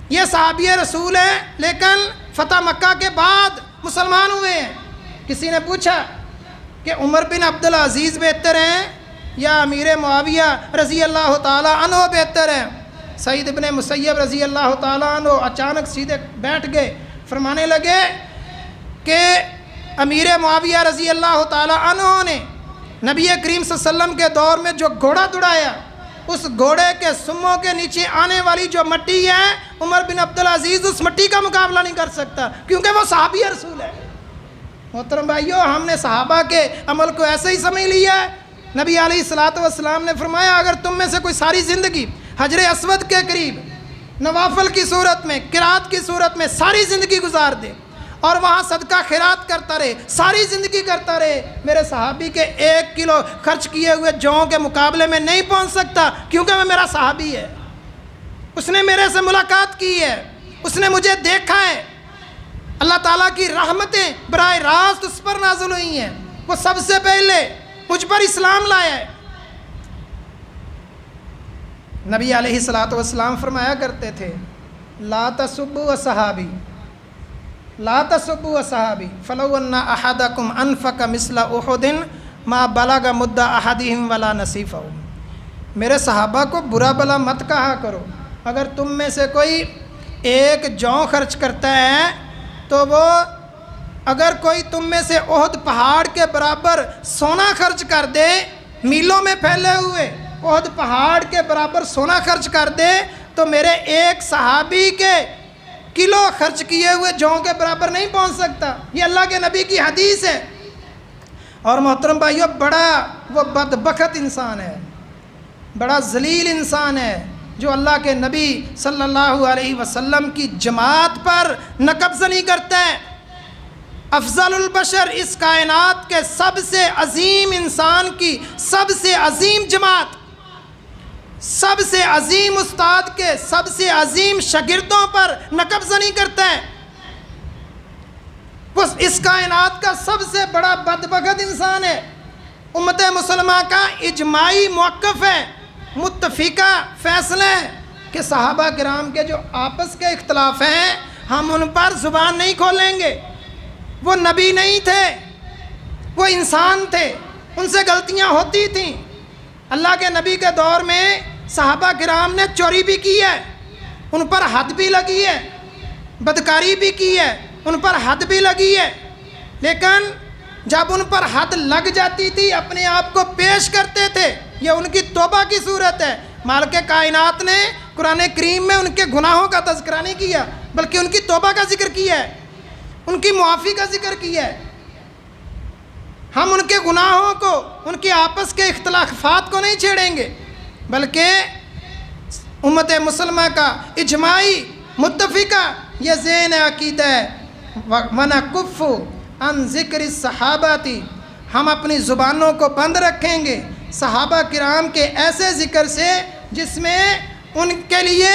یہ صحابی رسول ہیں لیکن فتح مکہ کے بعد مسلمان ہوئے ہیں۔ کسی نے پوچھا کہ عمر بن عبدالعزیز بہتر ہیں یا امیر معاویہ رضی اللہ تعالیٰ عنہ بہتر ہیں؟ سعید ابن مسیب رضی اللہ تعالیٰ عنہ اچانک سیدھے بیٹھ گئے، فرمانے لگے کہ امیر معاویہ رضی اللہ تعالیٰ عنہ نے نبی کریم صلی اللہ علیہ وسلم کے دور میں جو گھوڑا دوڑایا، اس گھوڑے کے سموں کے نیچے آنے والی جو مٹی ہے، عمر بن عبدالعزیز اس مٹی کا مقابلہ نہیں کر سکتا، کیونکہ وہ صحابی رسول ہے۔ محترم بھائیو، ہم نے صحابہ کے عمل کو ایسے ہی سمجھ لیا ہے۔ نبی علیہ الصلوۃ والسلام نے فرمایا اگر تم میں سے کوئی ساری زندگی حجر اسود کے قریب نوافل کی صورت میں، قرات کی صورت میں ساری زندگی گزار دے اور وہاں صدقہ خیرات کرتا رہے، ساری زندگی کرتا رہے، میرے صحابی کے 1 کلو خرچ کیے ہوئے جوں کے مقابلے میں نہیں پہنچ سکتا، کیونکہ وہ میرا صحابی ہے، اس نے میرے سے ملاقات کی ہے، اس نے مجھے دیکھا ہے۔ اللہ تعالیٰ کی رحمتیں براہ راست اس پر نازل ہوئی ہیں، وہ سب سے پہلے مجھ پر اسلام لایا ہے۔ نبی علیہ الصلوۃ والسلام فرمایا کرتے تھے لا تسبوا اصحابی، لا تسبوا اصحابی فلو ان احدکم انفق مثل احد ما بلغ مد احدہم ولا نصیفہ۔ میرے صحابہ کو برا بلا مت کہا کرو، اگر تم میں سے کوئی 1 جوں خرچ کرتا ہے تو وہ اگر کوئی تم میں سے احد پہاڑ کے برابر سونا خرچ کر دے، میلوں میں پھیلے ہوئے احد پہاڑ کے برابر سونا خرچ کر دے، تو میرے 1 صحابی کے کلو خرچ کیے ہوئے جوں کے برابر نہیں پہنچ سکتا۔ یہ اللہ کے نبی کی حدیث ہے۔ اور محترم بھائیو، بڑا وہ بدبخت انسان ہے، بڑا ذلیل انسان ہے جو اللہ کے نبی صلی اللہ علیہ وسلم کی جماعت پر نقب زنی کرتا ہے۔ افضل البشر، اس کائنات کے سب سے عظیم انسان کی سب سے عظیم جماعت، سب سے عظیم استاد کے سب سے عظیم شاگردوں پر نقب زنی کرتا ہے، وہ اس کائنات کا سب سے بڑا بدبخت انسان ہے۔ امت مسلمہ کا اجماعی موقف ہے، متفقہ فیصلہ ہے کہ صحابہ کرام کے جو آپس کے اختلاف ہیں ہم ان پر زبان نہیں کھولیں گے۔ وہ نبی نہیں تھے، وہ انسان تھے، ان سے غلطیاں ہوتی تھیں۔ اللہ کے نبی کے دور میں صحابہ کرام نے چوری بھی کی ہے، ان پر حد بھی لگی ہے، بدکاری بھی کی ہے، ان پر حد بھی لگی ہے، لیکن جب ان پر حد لگ جاتی تھی اپنے آپ کو پیش کرتے تھے۔ یہ ان کی توبہ کی صورت ہے۔ مالک کائنات نے قرآن کریم میں ان کے گناہوں کا تذکرہ نہیں کیا بلکہ ان کی توبہ کا ذکر کیا ہے، ان کی معافی کا ذکر کیا ہے۔ ہم ان کے گناہوں کو، ان کے آپس کے اختلافات کو نہیں چھیڑیں گے، بلکہ امت مسلمہ کا اجماعی متفقہ یہ ذہن عقیدہ ہے وَنَكُفُّ عَنْ ذِكْرِ الصَّحَابَةِ، ہم اپنی زبانوں کو بند رکھیں گے صحابہ کرام کے ایسے ذکر سے جس میں ان کے لیے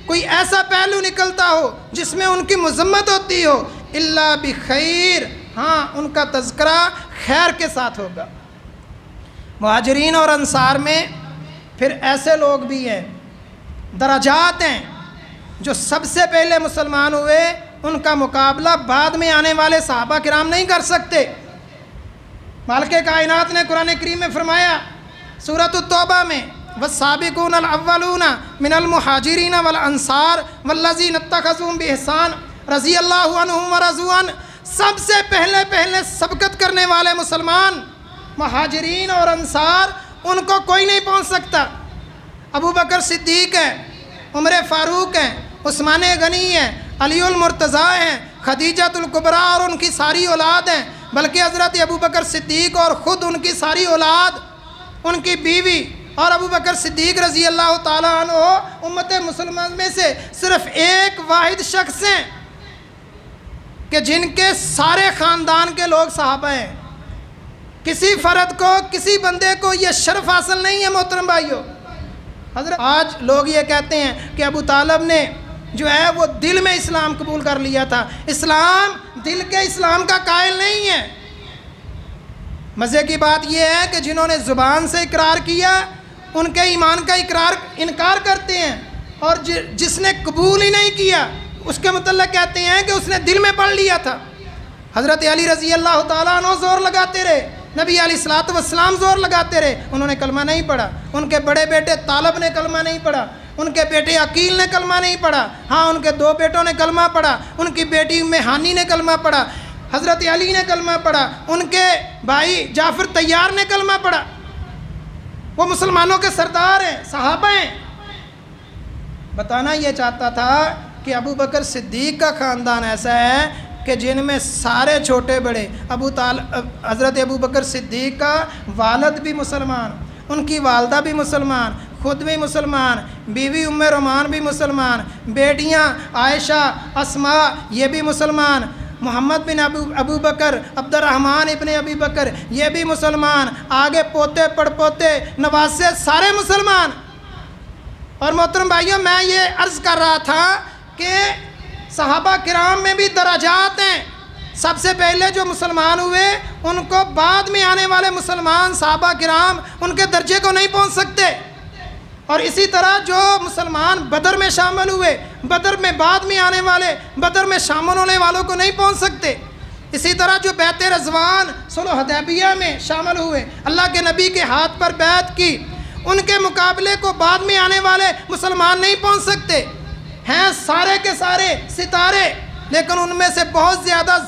کوئی ایسا پہلو نکلتا ہو جس میں ان کی مذمت ہوتی ہو، الا بخیر، ہاں ان کا تذکرہ خیر کے ساتھ ہوگا۔ مہاجرین اور انصار میں پھر ایسے لوگ بھی ہیں، درجات ہیں، جو سب سے پہلے مسلمان ہوئے ان کا مقابلہ بعد میں آنے والے صحابہ کرام نہیں کر سکتے۔ مالک کائنات نے قرآن کریم میں فرمایا سورۃ التوبہ میں والسابقون الاولون من المہاجرین والانصار والذین اتخذوا بإحسان رضی اللہ عنہم ورضوا عنہ، سب سے پہلے سبقت کرنے والے مسلمان مہاجرین اور انصار، ان کو کوئی نہیں پہنچ سکتا۔ ابو بکر صدیق ہیں، عمر فاروق ہیں، عثمان غنی ہیں، علی المرتضیٰ ہیں، خدیجہ الکبریٰ اور ان کی ساری اولاد ہیں، بلکہ حضرت ابو بکر صدیق اور خود ان کی ساری اولاد، ان کی بیوی اور ابو بکر صدیق رضی اللہ تعالیٰ عنہ امت مسلمہ میں سے صرف ایک واحد شخص ہیں کہ جن کے سارے خاندان کے لوگ صحابہ ہیں۔ کسی فرد کو، کسی بندے کو یہ شرف حاصل نہیں ہے محترم بھائیو۔ حضرت آج لوگ یہ کہتے ہیں کہ ابو طالب نے جو ہے وہ دل میں اسلام قبول کر لیا تھا۔ اسلام دل کے اسلام کا قائل نہیں ہے۔ مزے کی بات یہ ہے کہ جنہوں نے زبان سے اقرار کیا ان کے ایمان کا انکار کرتے ہیں، اور جس نے قبول ہی نہیں کیا اس کے متعلق کہتے ہیں کہ اس نے دل میں پڑھ لیا تھا۔ حضرت علی رضی اللہ تعالیٰ عنہ زور لگاتے رہے، نبی علیہ الصلوۃ والسلام زور لگاتے رہے، انہوں نے کلمہ نہیں پڑھا۔ ان کے بڑے بیٹے طالب نے کلمہ نہیں پڑھا، ان کے بیٹے عقیل نے کلمہ نہیں پڑھا، ہاں ان کے 2 بیٹوں نے کلمہ پڑھا، ان کی بیٹی ام ہانی نے کلمہ پڑھا، حضرت علی نے کلمہ پڑھا، ان کے بھائی جعفر طیار نے کلمہ پڑھا۔ وہ مسلمانوں کے سردار ہیں، صحابہ ہیں۔ بتانا یہ چاہتا تھا کہ ابو بکر صدیق کا خاندان ایسا ہے کہ جن میں سارے چھوٹے بڑے، حضرت ابو بکر صدیق کا والد بھی مسلمان، ان کی والدہ بھی مسلمان، خود بھی مسلمان، بیوی ام رومان بھی مسلمان، بیٹیاں عائشہ، اسماء یہ بھی مسلمان، محمد بن ابو بکر، عبد الرحمن ابن ابی بکر یہ بھی مسلمان، آگے پوتے پڑ پوتے نواسے سارے مسلمان۔ اور محترم بھائیوں، میں یہ عرض کر رہا تھا کہ صحابہ کرام میں بھی درجات ہیں۔ سب سے پہلے جو مسلمان ہوئے ان کو بعد میں آنے والے مسلمان صحابہ کرام ان کے درجے کو نہیں پہنچ سکتے، اور اسی طرح جو مسلمان بدر میں شامل ہوئے بدر میں بعد میں آنے والے بدر میں شامل ہونے والوں کو نہیں پہنچ سکتے۔ اسی طرح جو بیعت رضوان صلح حدیبیہ میں شامل ہوئے، اللہ کے نبی کے ہاتھ پر بیعت کی، ان کے مقابلے کو بعد میں آنے والے مسلمان نہیں پہنچ سکتے۔ ہیں سارے کے سارے ستارے، لیکن ان میں سے بہت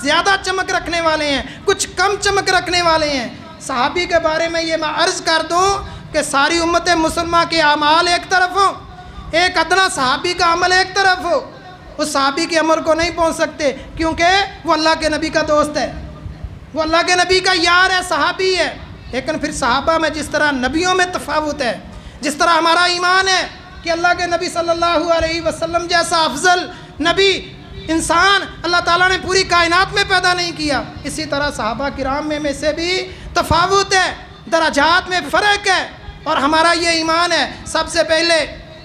زیادہ چمک رکھنے والے ہیں، کچھ کم چمک رکھنے والے ہیں۔ صحابی کے بارے میں یہ میں عرض کر دوں کہ ساری امت مسلمہ کے اعمال ایک طرف ہوں، ایک ادنا صحابی کا عمل ایک طرف ہو، اس صحابی کے عمل کو نہیں پہنچ سکتے، کیونکہ وہ اللہ کے نبی کا دوست ہے، وہ اللہ کے نبی کا یار ہے، صحابی ہے۔ لیکن پھر صحابہ میں جس طرح نبیوں میں تفاوت ہے، جس طرح ہمارا ایمان ہے کہ اللہ کے نبی صلی اللہ علیہ وسلم جیسا افضل نبی انسان اللہ تعالیٰ نے پوری کائنات میں پیدا نہیں کیا، اسی طرح صحابہ کرام میں سے بھی تفاوت ہے، درجات میں فرق ہے، اور ہمارا یہ ایمان ہے سب سے پہلے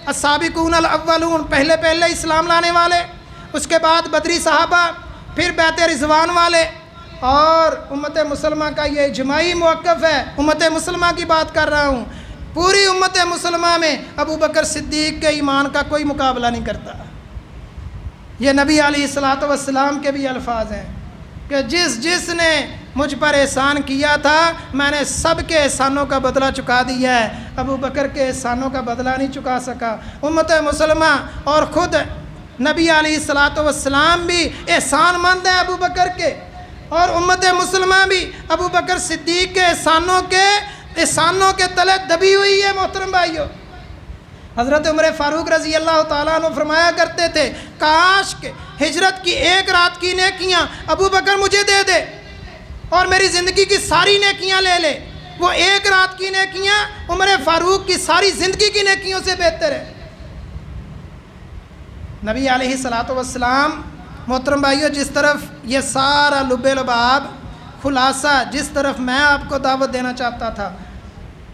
السابقون الاولون، پہلے اسلام لانے والے، اس کے بعد بدری صحابہ، پھر بیعت رضوان والے، اور امت مسلمہ کا یہ اجماعی موقف ہے، امت مسلمہ کی بات کر رہا ہوں، پوری امت مسلمہ میں ابو بکر صدیق کے ایمان کا کوئی مقابلہ نہیں کرتا۔ یہ نبی علیہ الصلوۃ والسلام کے بھی الفاظ ہیں کہ جس نے مجھ پر احسان کیا تھا میں نے سب کے احسانوں کا بدلہ چکا دیا ہے، ابو بکر کے احسانوں کا بدلہ نہیں چکا سکا۔ امت مسلمہ اور خود نبی علیہ الصلوۃ والسلام بھی احسان مند ہیں ابو بکر کے، اور امت مسلمہ بھی ابو بکر صدیق کے احسانوں کے تلے دبی ہوئی ہے۔ محترم بھائیو، حضرت عمر فاروق رضی اللہ تعالیٰ عنہ فرمایا کرتے تھے، کاش کہ ہجرت کی ایک رات کی نیکیاں ابو بکر مجھے دے دے اور میری زندگی کی ساری نیکیاں لے لے۔ وہ ایک رات کی نیکیاں عمر فاروق کی ساری زندگی کی نیکیوں سے بہتر ہے۔ نبی علیہ الصلوۃ والسلام، محترم بھائیو، جس طرف یہ سارا لب لباب خلاصہ جس طرف میں آپ کو دعوت دینا چاہتا تھا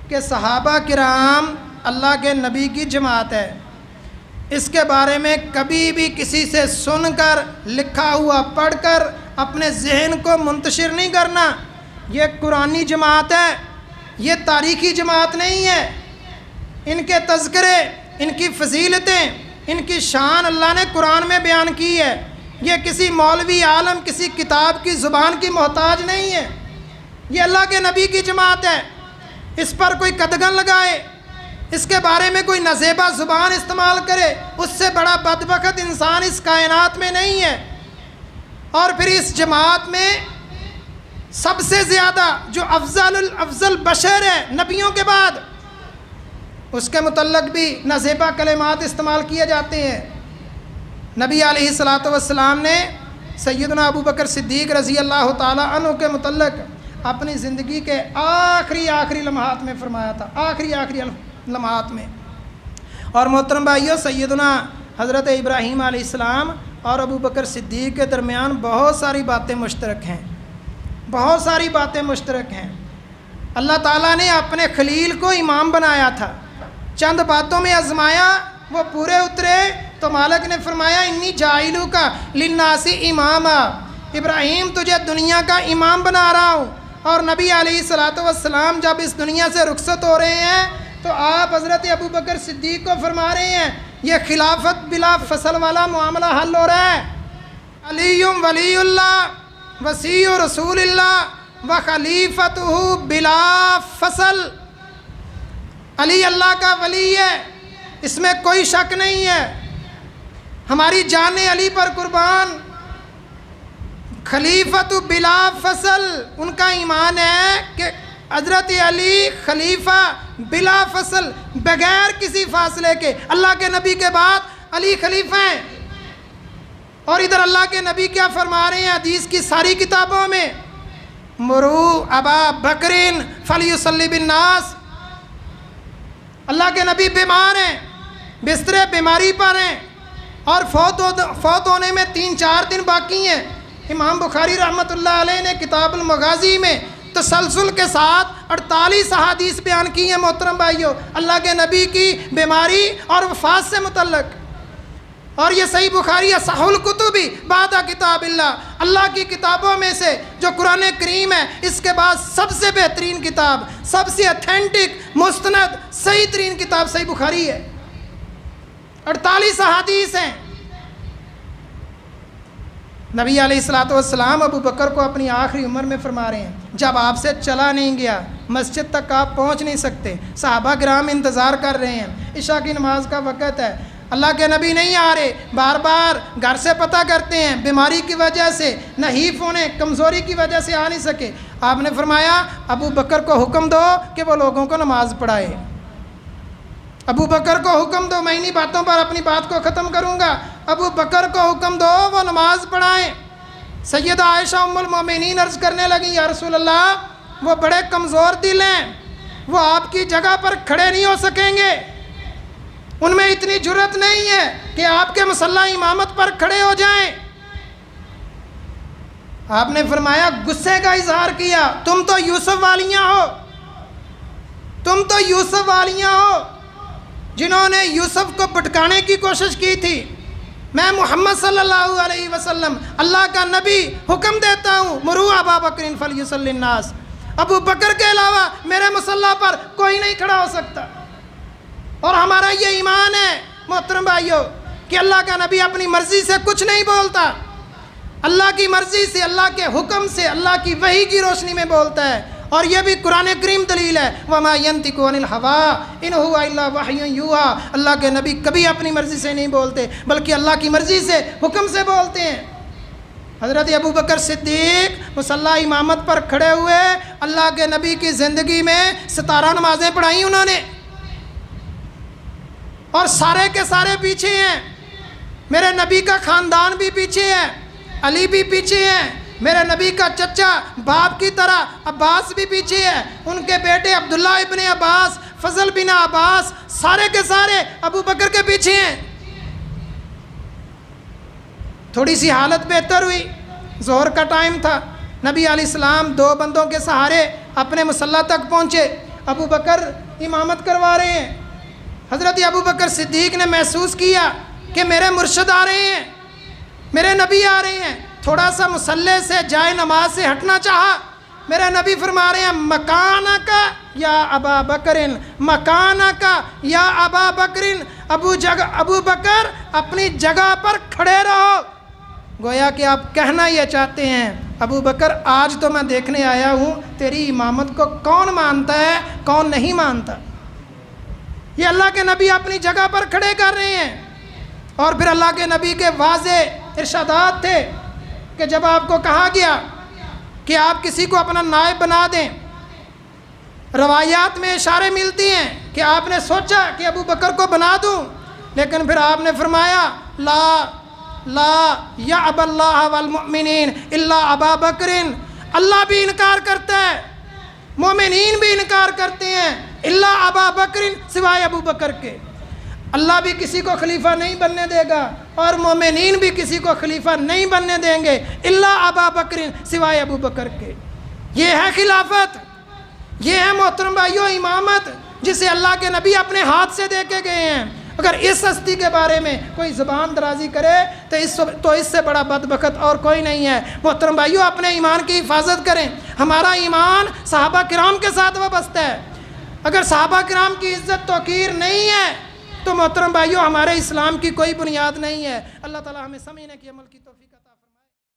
کہ صحابہ کرام اللہ کے نبی کی جماعت ہے، اس کے بارے میں کبھی بھی کسی سے سن کر، لکھا ہوا پڑھ کر اپنے ذہن کو منتشر نہیں کرنا۔ یہ قرآنی جماعت ہے، یہ تاریخی جماعت نہیں ہے۔ ان کے تذکرے، ان کی فضیلتیں، ان کی شان اللہ نے قرآن میں بیان کی ہے۔ یہ کسی مولوی عالم، کسی کتاب کی زبان کی محتاج نہیں ہے، یہ اللہ کے نبی کی جماعت ہے۔ اس پر کوئی قدغن لگائے، اس کے بارے میں کوئی نازیبا زبان استعمال کرے، اس سے بڑا بدبخت انسان اس کائنات میں نہیں ہے۔ اور پھر اس جماعت میں سب سے زیادہ جو افضل بشر ہے نبیوں کے بعد، اس کے متعلق بھی نازیبا کلمات استعمال کیے جاتے ہیں۔ نبی علیہ الصلوۃ والسلام نے سیدنا ابو بکر صدیق رضی اللہ تعالیٰ عنہ کے متعلق اپنی زندگی کے آخری لمحات میں فرمایا تھا، آخری لمحات میں۔ اور محترم بھائیو، سیدنا حضرت ابراہیم علیہ السلام اور ابو بکر صدیق کے درمیان بہت ساری باتیں مشترک ہیں، بہت ساری باتیں مشترک ہیں۔ اللہ تعالیٰ نے اپنے خلیل کو امام بنایا تھا، چند باتوں میں آزمایا، وہ پورے اترے تو مالک نے فرمایا انی جاعلو کا للناس اماما، ابراہیم تجھے دنیا کا امام بنا رہا ہوں۔ اور نبی علیہ الصلوۃ والسلام جب اس دنیا سے رخصت ہو رہے ہیں تو آپ حضرت ابو بکر صدیق کو فرما رہے ہیں یہ خلافت بلا فصل والا معاملہ حل ہو رہا ہے۔ علی ولی اللہ وصی رسول اللہ و خلیفتہ بلا فصل، علی اللہ کا ولی ہے، اس میں کوئی شک نہیں ہے، ہماری جان علی پر قربان۔ خلیفۃ بلا فصل، ان کا ایمان ہے کہ حضرت علی خلیفہ بلا فصل، بغیر کسی فاصلے کے، اللہ کے نبی کے بعد علی خلیفہ ہیں۔ اور ادھر اللہ کے نبی کیا فرما رہے ہیں حدیث کی ساری کتابوں میں، مرو ابا بکرین فلیصلی بالناس۔ اللہ کے نبی بیمار ہیں، بستر بیماری پر ہیں، اور فوت ہونے میں 3-4 دن باقی ہیں۔ امام بخاری رحمۃ اللہ علیہ نے کتاب المغازی میں تسلسل کے ساتھ 48 احادیث بیان کی ہیں محترم بھائیو، اللہ کے نبی کی بیماری اور وفات سے متعلق۔ اور یہ صحیح بخاری اصح الکتب بعد کتاب اللہ کی کتابوں میں سے جو قرآن کریم ہے، اس کے بعد سب سے بہترین کتاب، سب سے اتھینٹک، مستند، صحیح ترین کتاب صحیح بخاری ہے۔ 48 احادیث ہیں۔ نبی علیہ الصلوۃ والسلام ابو بکر کو اپنی آخری عمر میں فرما رہے ہیں، جب آپ سے چلا نہیں گیا، مسجد تک آپ پہنچ نہیں سکتے، صحابہ کرام انتظار کر رہے ہیں، عشاء کی نماز کا وقت ہے، اللہ کے نبی نہیں آ رہے، بار بار گھر سے پتہ کرتے ہیں، بیماری کی وجہ سے، نحیف ہونے، کمزوری کی وجہ سے آ نہیں سکے۔ آپ نے فرمایا ابو بکر کو حکم دو کہ وہ لوگوں کو نماز پڑھائے۔ ابو بکر کو حکم دو، میں انہی باتوں پر اپنی بات کو ختم کروں گا، ابو بکر کو حکم دو وہ نماز پڑھائیں۔ سیدہ عائشہ ام المومنین عرض کرنے لگیں یا رسول اللہ وہ بڑے کمزور دل ہیں، وہ آپ کی جگہ پر کھڑے نہیں ہو سکیں گے، ان میں اتنی جرت نہیں ہے کہ آپ کے مصلی امامت پر کھڑے ہو جائیں۔ آپ نے فرمایا غصے کا اظہار کیا، تم تو یوسف والیاں ہو، تم تو یوسف والیاں ہو جنہوں نے یوسف کو بھٹکانے کی کوشش کی تھی۔ میں محمد صلی اللہ علیہ وسلم اللہ کا نبی حکم دیتا ہوں، مرو ابا بکر فلیصلی الناس، ابو بکر کے علاوہ میرے مصلی پر کوئی نہیں کھڑا ہو سکتا۔ اور ہمارا یہ ایمان ہے محترم بھائیو کہ اللہ کا نبی اپنی مرضی سے کچھ نہیں بولتا، اللہ کی مرضی سے، اللہ کے حکم سے، اللہ کی وحی کی روشنی میں بولتا ہے۔ اور یہ بھی قرآن کریم دلیل ہے، وَمَا يَنْطِقُ عَنِ الْهَوَىٰ إِنْ هُوَ إِلَّا وَحْيٌ يُوحَىٰ۔ اللہ کے نبی کبھی اپنی مرضی سے نہیں بولتے بلکہ اللہ کی مرضی سے، حکم سے بولتے ہیں۔ حضرت ابو بکر صدیق مصلی امامت پر کھڑے ہوئے، اللہ کے نبی کی زندگی میں 17 نمازیں پڑھائیں انہوں نے، اور سارے کے سارے پیچھے ہیں۔ میرے نبی کا خاندان بھی پیچھے ہے، علی بھی پیچھے ہے، میرے نبی کا چچا باپ کی طرح عباس بھی پیچھے ہے، ان کے بیٹے عبداللہ ابن عباس، فضل بن عباس، سارے کے سارے ابو بکر کے پیچھے ہیں۔ تھوڑی سی حالت بہتر ہوئی، ظہر کا ٹائم تھا، نبی علیہ السلام 2 بندوں کے سہارے اپنے مصلی تک پہنچے، ابو بکر امامت کروا رہے ہیں۔ حضرت ابو بکر صدیق نے محسوس کیا کہ میرے مرشد آ رہے ہیں، میرے نبی آ رہے ہیں، تھوڑا سا مصلی سے جائے نماز سے ہٹنا چاہا۔ میرے نبی فرما رہے ہیں مکانک یا ابا بکر، مکانک یا ابا بکر، ابو بکر اپنی جگہ پر کھڑے رہو۔ گویا کہ آپ کہنا یہ چاہتے ہیں ابو بکر آج تو میں دیکھنے آیا ہوں تیری امامت کو کون مانتا ہے کون نہیں مانتا۔ یہ اللہ کے نبی اپنی جگہ پر کھڑے کر رہے ہیں۔ اور پھر اللہ کے نبی کے واضح ارشادات تھے کہ جب آپ کو کہا گیا کہ آپ کسی کو اپنا نائب بنا دیں، روایات میں اشارے ملتی ہیں کہ آپ نے سوچا کہ ابو بکر کو بنا دوں، لیکن پھر آپ نے فرمایا لا یعب اللہ والمؤمنین الا ابا بکر، اللہ بھی انکار کرتا ہے، مومنین بھی انکار کرتے ہیں، الا ابا بکر، سوائے ابو بکر کے۔ اللہ بھی کسی کو خلیفہ نہیں بننے دے گا اور مومنین بھی کسی کو خلیفہ نہیں بننے دیں گے الا ابا بکر، سوائے ابو بکر کے۔ یہ ہے خلافت، یہ ہے محترم بھائیو امامت جسے اللہ کے نبی اپنے ہاتھ سے دے کے گئے ہیں۔ اگر اس ہستی کے بارے میں کوئی زبان درازی کرے تو اس سے بڑا بدبخت اور کوئی نہیں ہے۔ محترم بھائیو اپنے ایمان کی حفاظت کریں۔ ہمارا ایمان صحابہ کرام کے ساتھ وابستہ ہے۔ اگر صحابہ کرام کی عزت توقیر نہیں ہے تو محترم بھائیو ہمارے اسلام کی کوئی بنیاد نہیں ہے۔ اللہ تعالی ہمیں سمجھنے کی عمل کی توفیق